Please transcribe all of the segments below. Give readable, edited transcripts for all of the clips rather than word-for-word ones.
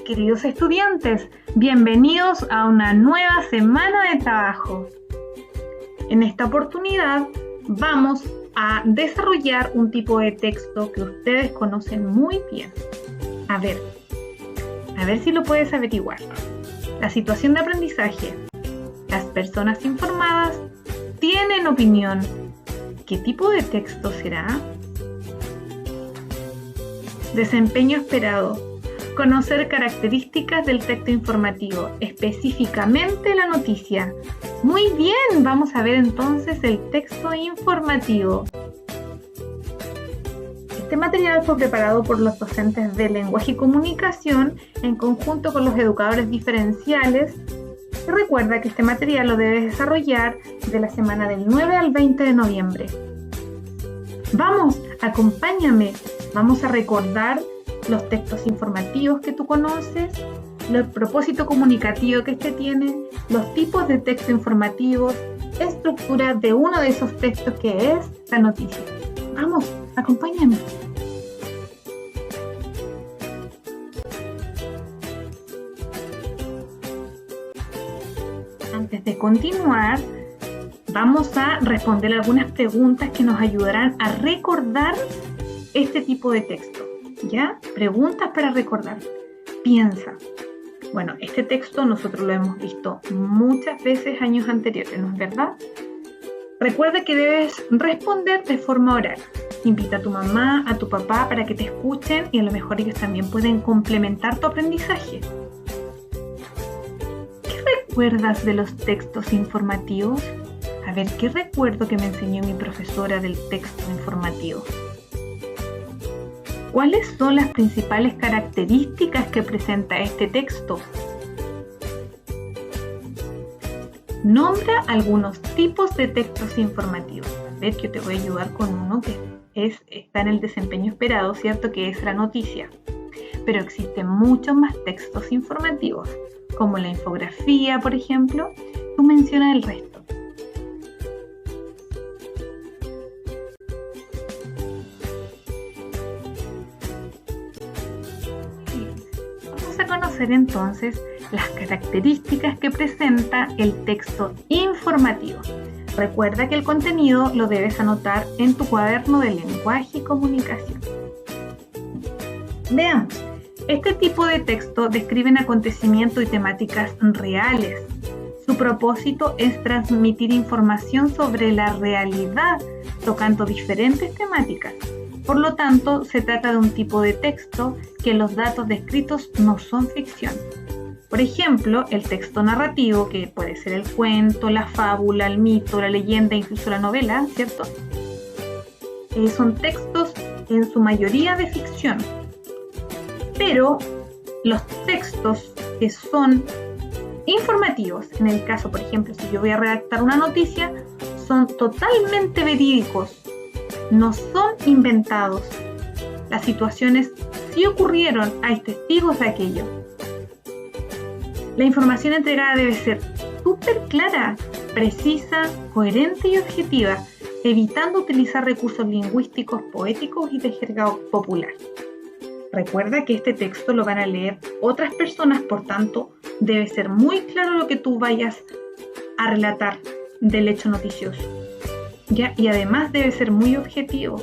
Queridos estudiantes, bienvenidos a una nueva semana de trabajo. En esta oportunidad vamos a desarrollar un tipo de texto que ustedes conocen muy bien. A ver si lo puedes averiguar. La situación de aprendizaje. Las personas informadas tienen opinión. ¿Qué tipo de texto será? Desempeño esperado. Conocer características del texto informativo, específicamente la noticia. Muy bien, vamos a ver entonces el texto informativo. Este material fue preparado por los docentes de lenguaje y comunicación en conjunto con los educadores diferenciales. Y recuerda que este material lo debes desarrollar de la semana del 9 al 20 de noviembre. Vamos, acompáñame. Vamos a recordar los textos informativos que tú conoces, el propósito comunicativo que este tiene, los tipos de texto informativos, estructura de uno de esos textos que es la noticia. Vamos, acompáñame. Antes de continuar, vamos a responder algunas preguntas que nos ayudarán a recordar este tipo de texto. ¿Ya? Preguntas para recordar. Piensa. Bueno, este texto nosotros lo hemos visto muchas veces años anteriores, ¿no es verdad? Recuerda que debes responder de forma oral. Invita a tu mamá, a tu papá para que te escuchen y a lo mejor ellos también pueden complementar tu aprendizaje. ¿Qué recuerdas de los textos informativos? A ver, ¿qué recuerdo que me enseñó mi profesora del texto informativo? ¿Cuáles son las principales características que presenta este texto? Nombra algunos tipos de textos informativos. A ver, yo te voy a ayudar con uno que está en el desempeño esperado, ¿cierto? Que es la noticia. Pero existen muchos más textos informativos, como la infografía, por ejemplo. Tú mencionas el resto. Conocer entonces las características que presenta el texto informativo. Recuerda que el contenido lo debes anotar en tu cuaderno de lenguaje y comunicación. Veamos, este tipo de texto describen acontecimientos y temáticas reales. Su propósito es transmitir información sobre la realidad, tocando diferentes temáticas. Por lo tanto, se trata de un tipo de texto que los datos descritos no son ficción. Por ejemplo, el texto narrativo, que puede ser el cuento, la fábula, el mito, la leyenda, incluso la novela, ¿cierto? Son textos en su mayoría de ficción. Pero los textos que son informativos, en el caso, por ejemplo, si yo voy a redactar una noticia, son totalmente verídicos. No son inventados. Las situaciones sí ocurrieron, hay testigos de aquello. La información entregada debe ser súper clara, precisa, coherente y objetiva, evitando utilizar recursos lingüísticos, poéticos y de jerga popular. Recuerda que este texto lo van a leer otras personas, por tanto, debe ser muy claro lo que tú vayas a relatar del hecho noticioso. ¿Ya? Y además debe ser muy objetivo.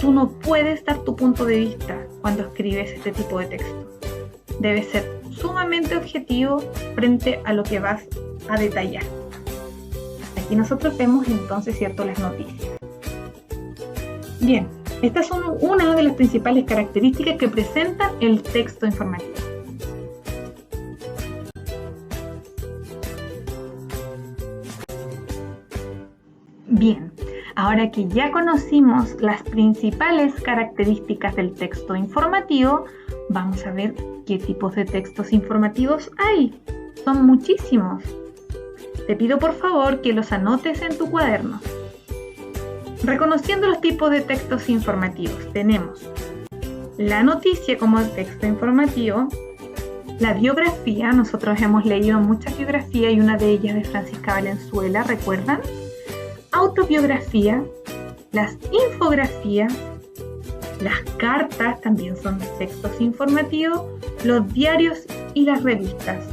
Tú no puedes dar tu punto de vista cuando escribes este tipo de texto. Debe ser sumamente objetivo frente a lo que vas a detallar. Aquí nosotros vemos entonces, ¿cierto?, las noticias. Bien, estas son una de las principales características que presentan el texto informativo. Bien, ahora que ya conocimos las principales características del texto informativo, vamos a ver qué tipos de textos informativos hay. Son muchísimos. Te pido por favor que los anotes en tu cuaderno. Reconociendo los tipos de textos informativos, tenemos la noticia como texto informativo, la biografía, nosotros hemos leído muchas biografías y una de ellas de Francisca Valenzuela, ¿recuerdan? Autobiografía, las infografías, Las cartas también son textos informativos, los diarios y las revistas.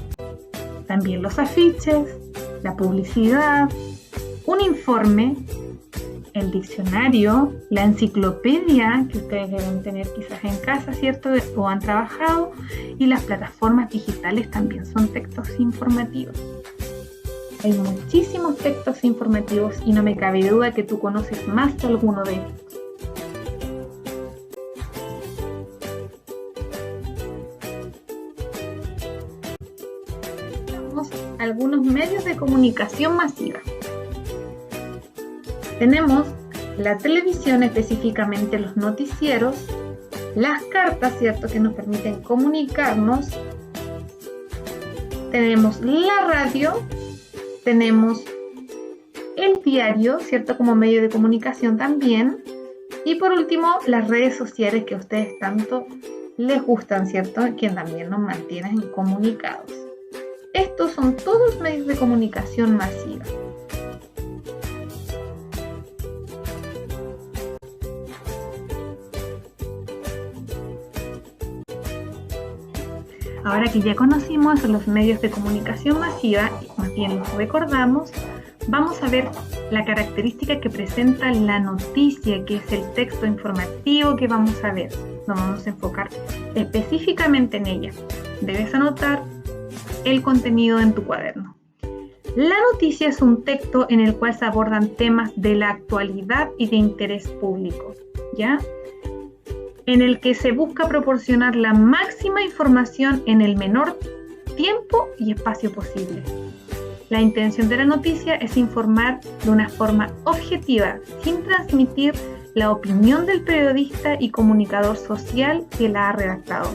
También los afiches, la publicidad, un informe, el diccionario, la enciclopedia que ustedes deben tener quizás en casa, ¿cierto? O han trabajado, y las plataformas digitales también son textos informativos. Hay muchísimos textos informativos y no me cabe duda que tú conoces más de alguno de ellos. Algunos medios de comunicación masiva. Tenemos la televisión, específicamente los noticieros, las cartas, ¿cierto?, que nos permiten comunicarnos. Tenemos la radio, tenemos el diario, ¿cierto?, como medio de comunicación también. Y por último, las redes sociales que a ustedes tanto les gustan, ¿cierto?, que también nos mantienen comunicados. Estos son todos medios de comunicación masiva. Ahora que ya conocimos los medios de comunicación masiva, y más bien los recordamos, vamos a ver la característica que presenta la noticia, que es el texto informativo que vamos a ver. Nos vamos a enfocar específicamente en ella. Debes anotar el contenido en tu cuaderno. La noticia es un texto en el cual se abordan temas de la actualidad y de interés público, ¿ya?, en el que se busca proporcionar la máxima información en el menor tiempo y espacio posible. La intención de la noticia es informar de una forma objetiva, sin transmitir la opinión del periodista y comunicador social que la ha redactado.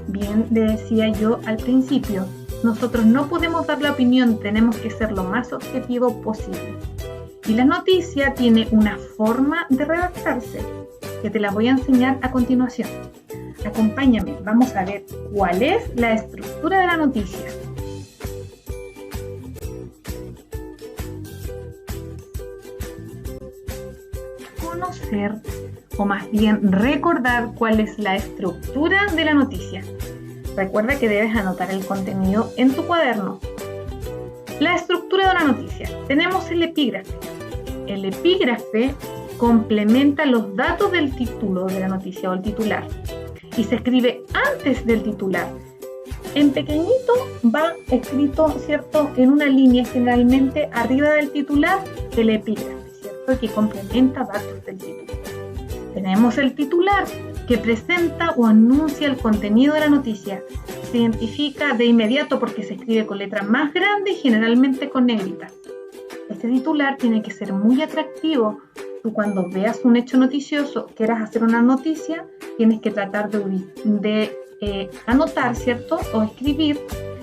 Bien, le decía yo al principio, nosotros no podemos dar la opinión, tenemos que ser lo más objetivo posible. Y la noticia tiene una forma de redactarse, que te la voy a enseñar a continuación. Acompáñame, vamos a ver cuál es la estructura de la noticia. Conocer, o más bien recordar cuál es la estructura de la noticia. Recuerda que debes anotar el contenido en tu cuaderno. La estructura de una noticia. Tenemos el epígrafe. El epígrafe complementa los datos del título de la noticia o el titular y se escribe antes del titular. En pequeñito va escrito, ¿cierto?, en una línea generalmente arriba del titular, el epígrafe, ¿cierto?, que complementa datos del título. Tenemos el titular, que presenta o anuncia el contenido de la noticia. Se identifica de inmediato porque se escribe con letras más grandes y generalmente con negritas. Este titular tiene que ser muy atractivo. Tú cuando veas un hecho noticioso, quieras hacer una noticia, tienes que tratar de anotar, ¿cierto?, o escribir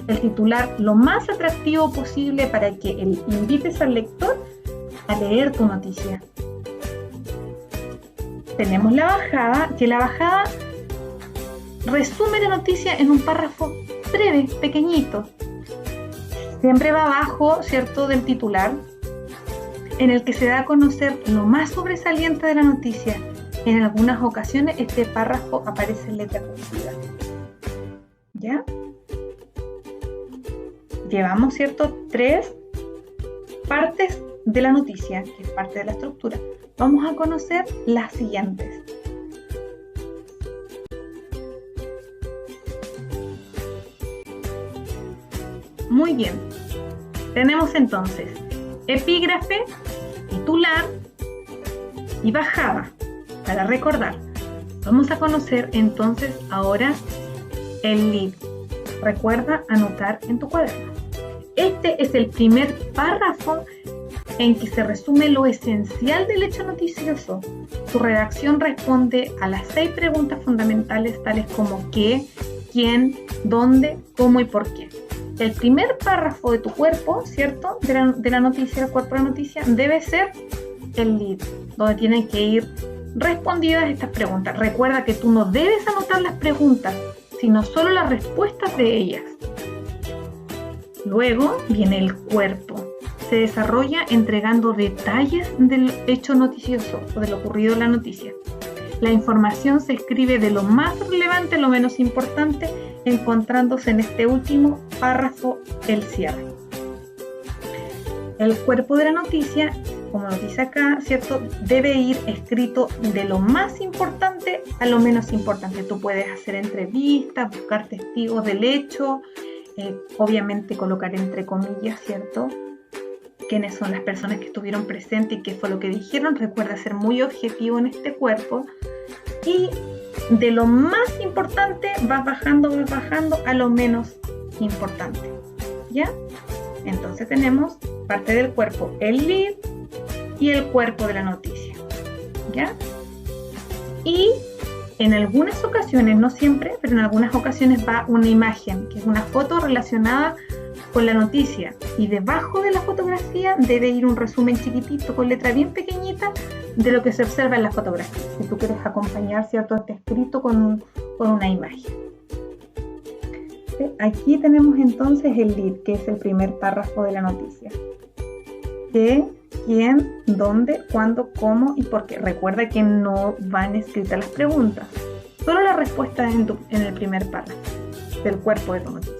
el titular lo más atractivo posible para que invites al lector a leer tu noticia. Tenemos la bajada, que la bajada resume la noticia en un párrafo breve, pequeñito. Siempre va abajo, ¿cierto?, del titular, en el que se da a conocer lo más sobresaliente de la noticia. En algunas ocasiones este párrafo aparece en letra cursiva. ¿Ya? Llevamos, ¿cierto?, 3 partes de la noticia, que es parte de la estructura. Vamos a conocer las siguientes. Muy bien. Tenemos entonces epígrafe, titular y bajada. Para recordar, vamos a conocer entonces ahora el lead. Recuerda anotar en tu cuaderno. Este es el primer párrafo en que se resume lo esencial del hecho noticioso. Su redacción responde a las 6 preguntas fundamentales, tales como qué, quién, dónde, cómo y por qué. El primer párrafo de tu cuerpo, ¿cierto?, de la noticia, el cuerpo de la noticia, debe ser el lead, donde tienen que ir respondidas estas preguntas. Recuerda que tú no debes anotar las preguntas, sino solo las respuestas de ellas. Luego viene el cuerpo. Se desarrolla entregando detalles del hecho noticioso o de lo ocurrido en la noticia. La información se escribe de lo más relevante a lo menos importante, encontrándose en este último párrafo el cierre. El cuerpo de la noticia, como nos dice acá, ¿cierto?, debe ir escrito de lo más importante a lo menos importante. Tú puedes hacer entrevistas, buscar testigos del hecho, obviamente colocar entre comillas, ¿cierto?, quiénes son las personas que estuvieron presentes y qué fue lo que dijeron. Recuerda ser muy objetivo en este cuerpo. Y de lo más importante vas bajando a lo menos importante. ¿Ya? Entonces tenemos parte del cuerpo, el lead y el cuerpo de la noticia. ¿Ya? Y en algunas ocasiones, no siempre, pero en algunas ocasiones va una imagen, que es una foto relacionada con la noticia, y debajo de la fotografía debe ir un resumen chiquitito con letra bien pequeñita de lo que se observa en la fotografía, si tú quieres acompañar, ¿cierto?, este escrito con una imagen. ¿Sí? Aquí tenemos entonces el lead, que es el primer párrafo de la noticia. ¿Qué, quién, dónde, cuándo, cómo y por qué? Recuerda que no van escritas las preguntas, solo la respuesta en el primer párrafo del cuerpo de tu noticia.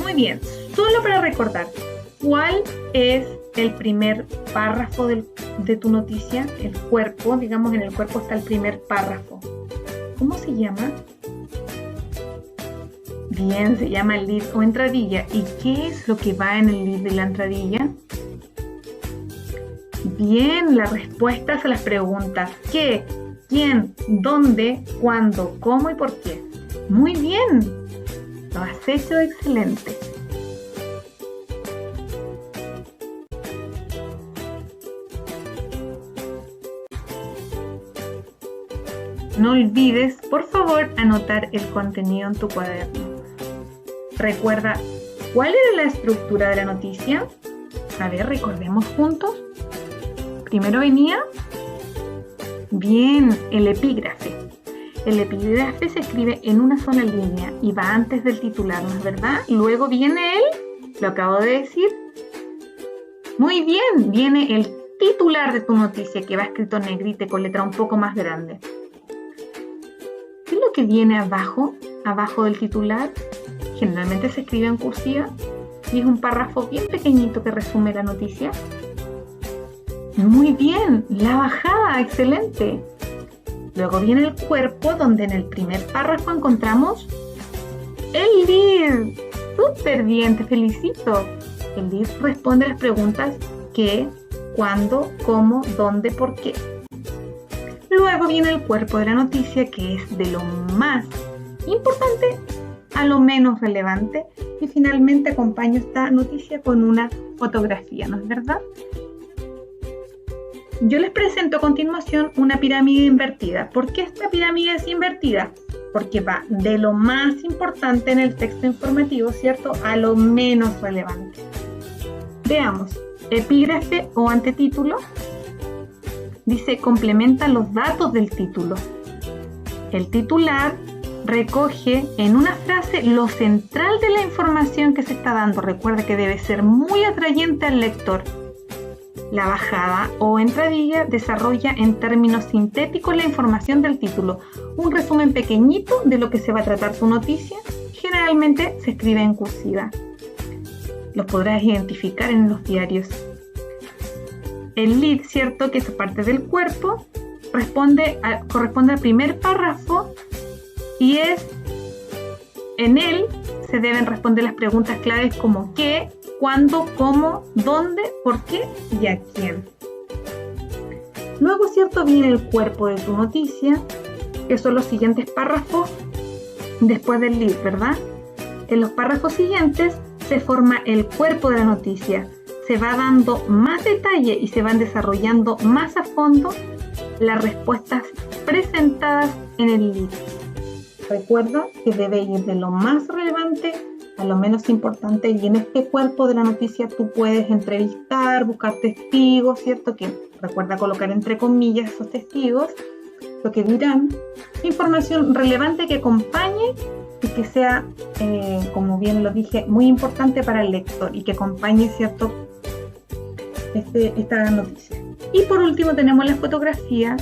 Muy bien, solo para recordar, ¿cuál es el primer párrafo de tu noticia? El cuerpo, digamos, en el cuerpo está el primer párrafo. ¿Cómo se llama? Bien, se llama el lead o entradilla. ¿Y qué es lo que va en el lead de la entradilla? Bien, las respuestas a las preguntas ¿qué?, ¿quién?, ¿dónde?, ¿cuándo?, ¿cómo? y ¿por qué? Muy bien. Lo has hecho excelente. No olvides, por favor, anotar el contenido en tu cuaderno. Recuerda, ¿cuál era la estructura de la noticia? A ver, recordemos juntos. Primero venía, bien, el epígrafe. El epígrafe se escribe en una sola línea y va antes del titular, ¿no es verdad? Luego viene lo acabo de decir. Muy bien, viene el titular de tu noticia, que va escrito en negrita con letra un poco más grande. ¿Qué es lo que viene abajo del titular? Generalmente se escribe en cursiva y es un párrafo bien pequeñito que resume la noticia. Muy bien, la bajada, excelente. Luego viene el cuerpo, donde en el primer párrafo encontramos el lead. ¡Súper bien! Te felicito. El lead responde a las preguntas ¿qué?, ¿cuándo?, ¿cómo?, ¿dónde?, ¿por qué? Luego viene el cuerpo de la noticia, que es de lo más importante a lo menos relevante. Y finalmente acompaño esta noticia con una fotografía, ¿no es verdad? Yo les presento a continuación una pirámide invertida. ¿Por qué esta pirámide es invertida? Porque va de lo más importante en el texto informativo, ¿cierto?, a lo menos relevante. Veamos, epígrafe o antetítulo. Dice, complementa los datos del título. El titular recoge en una frase lo central de la información que se está dando. Recuerda que debe ser muy atrayente al lector. La bajada o entradilla desarrolla en términos sintéticos la información del título, un resumen pequeñito de lo que se va a tratar tu noticia. Generalmente se escribe en cursiva. Los podrás identificar en los diarios. El lead, ¿cierto?, que es parte del cuerpo, corresponde al primer párrafo y en él se deben responder las preguntas claves como ¿qué?, ¿cuándo?, ¿cómo?, ¿dónde?, ¿por qué? y ¿a quién? Luego, ¿cierto?, viene el cuerpo de tu noticia, que son los siguientes párrafos después del lead, ¿verdad? En los párrafos siguientes se forma el cuerpo de la noticia. Se va dando más detalle y se van desarrollando más a fondo las respuestas presentadas en el lead. Recuerda que debe ir de lo más relevante a lo menos importante, y en este cuerpo de la noticia tú puedes entrevistar, buscar testigos, ¿cierto? Que recuerda colocar entre comillas esos testigos, lo que dirán, información relevante que acompañe y que sea, como bien lo dije, muy importante para el lector y que acompañe, ¿cierto?, esta noticia. Y por último tenemos la fotografía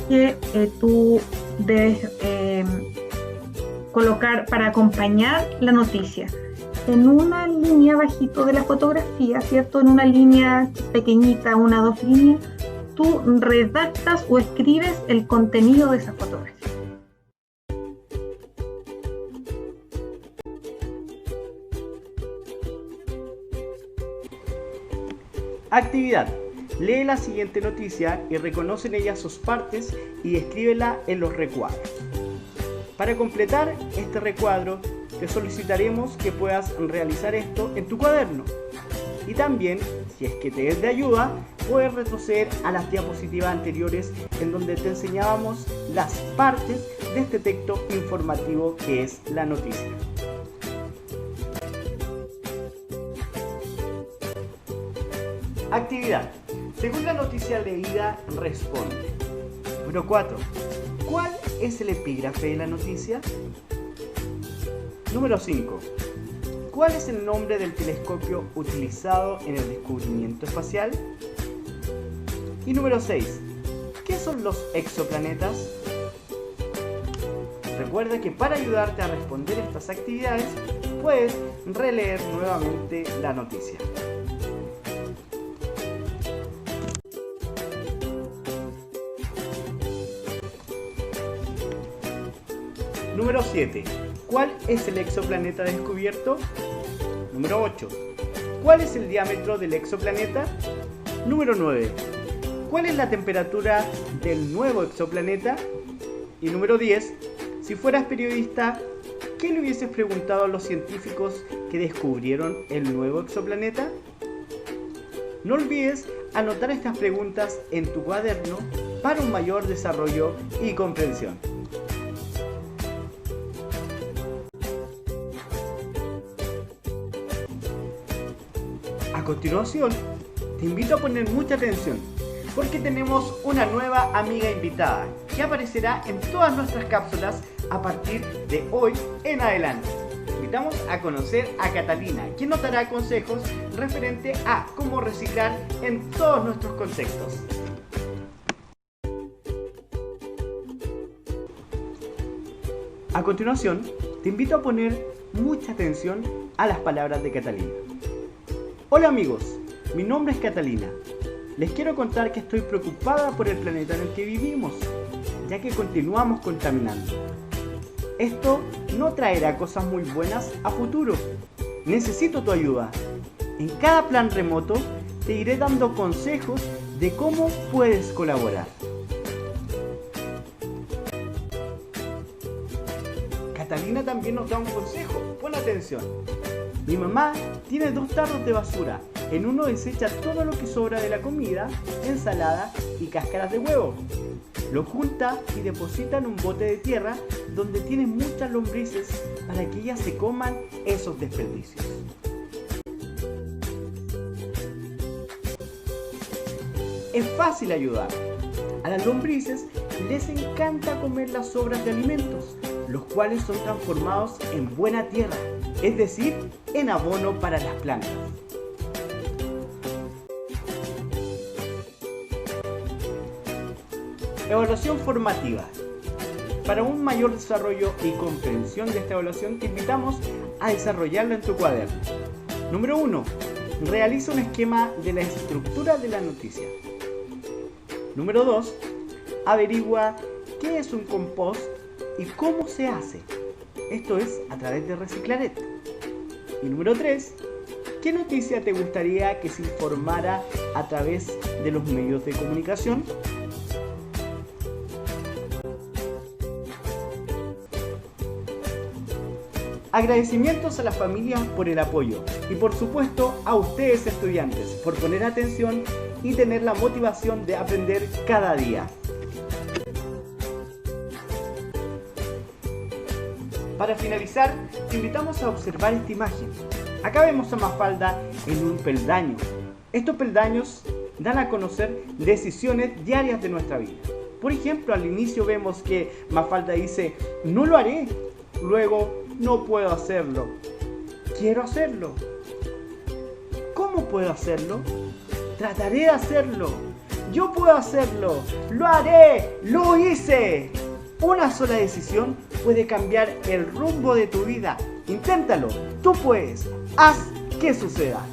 que tú debes colocar para acompañar la noticia. En una línea bajito de la fotografía, ¿cierto?, en una línea pequeñita, 1 o 2 líneas, tú redactas o escribes el contenido de esa fotografía. Actividad. Lee la siguiente noticia y reconoce en ella sus partes y escríbela en los recuadros. Para completar este recuadro, te solicitaremos que puedas realizar esto en tu cuaderno. Y también, si es que te es de ayuda, puedes retroceder a las diapositivas anteriores en donde te enseñábamos las partes de este texto informativo que es la noticia. Actividad. Según la noticia leída, responde. Número 4. ¿Cuál es el epígrafe de la noticia? Número 5. ¿Cuál es el nombre del telescopio utilizado en el descubrimiento espacial? Y número 6. ¿Qué son los exoplanetas? Recuerda que para ayudarte a responder estas actividades, puedes releer nuevamente la noticia. Número 7. ¿Cuál es el exoplaneta descubierto? Número 8. ¿Cuál es el diámetro del exoplaneta? Número 9. ¿Cuál es la temperatura del nuevo exoplaneta? Y número 10. Si fueras periodista, ¿qué le hubieses preguntado a los científicos que descubrieron el nuevo exoplaneta? No olvides anotar estas preguntas en tu cuaderno para un mayor desarrollo y comprensión. A continuación, te invito a poner mucha atención porque tenemos una nueva amiga invitada que aparecerá en todas nuestras cápsulas a partir de hoy en adelante. Te invitamos a conocer a Catalina, quien nos dará consejos referente a cómo reciclar en todos nuestros contextos. A continuación, te invito a poner mucha atención a las palabras de Catalina. Hola amigos, mi nombre es Catalina. Les quiero contar que estoy preocupada por el planeta en el que vivimos, ya que continuamos contaminando. Esto no traerá cosas muy buenas a futuro. Necesito tu ayuda. En cada plan remoto te iré dando consejos de cómo puedes colaborar. Catalina también nos da un consejo. Pon atención. Mi mamá tiene 2 tarros de basura. En uno desecha todo lo que sobra de la comida, ensalada y cáscaras de huevo. Lo junta y deposita en un bote de tierra donde tiene muchas lombrices para que ellas se coman esos desperdicios. Es fácil ayudar. A las lombrices les encanta comer las sobras de alimentos, los cuales son transformados en buena tierra, es decir, en abono para las plantas. Evaluación formativa. Para un mayor desarrollo y comprensión de esta evaluación, te invitamos a desarrollarla en tu cuaderno. Número 1. Realiza un esquema de la estructura de la noticia. Número 2. Averigua qué es un compost y cómo se hace. Esto es a través de Reciclaret. Y número 3. ¿Qué noticia te gustaría que se informara a través de los medios de comunicación? Agradecimientos a las familias por el apoyo y por supuesto a ustedes estudiantes por poner atención y tener la motivación de aprender cada día. Para finalizar, te invitamos a observar esta imagen. Acá vemos a Mafalda en un peldaño. Estos peldaños dan a conocer decisiones diarias de nuestra vida. Por ejemplo, al inicio vemos que Mafalda dice, no lo haré. Luego No puedo hacerlo. Quiero hacerlo. ¿Cómo puedo hacerlo? Trataré de hacerlo. Yo puedo hacerlo. Lo haré. Lo hice. Una sola decisión puede cambiar el rumbo de tu vida. Inténtalo. Tú puedes. Haz que suceda.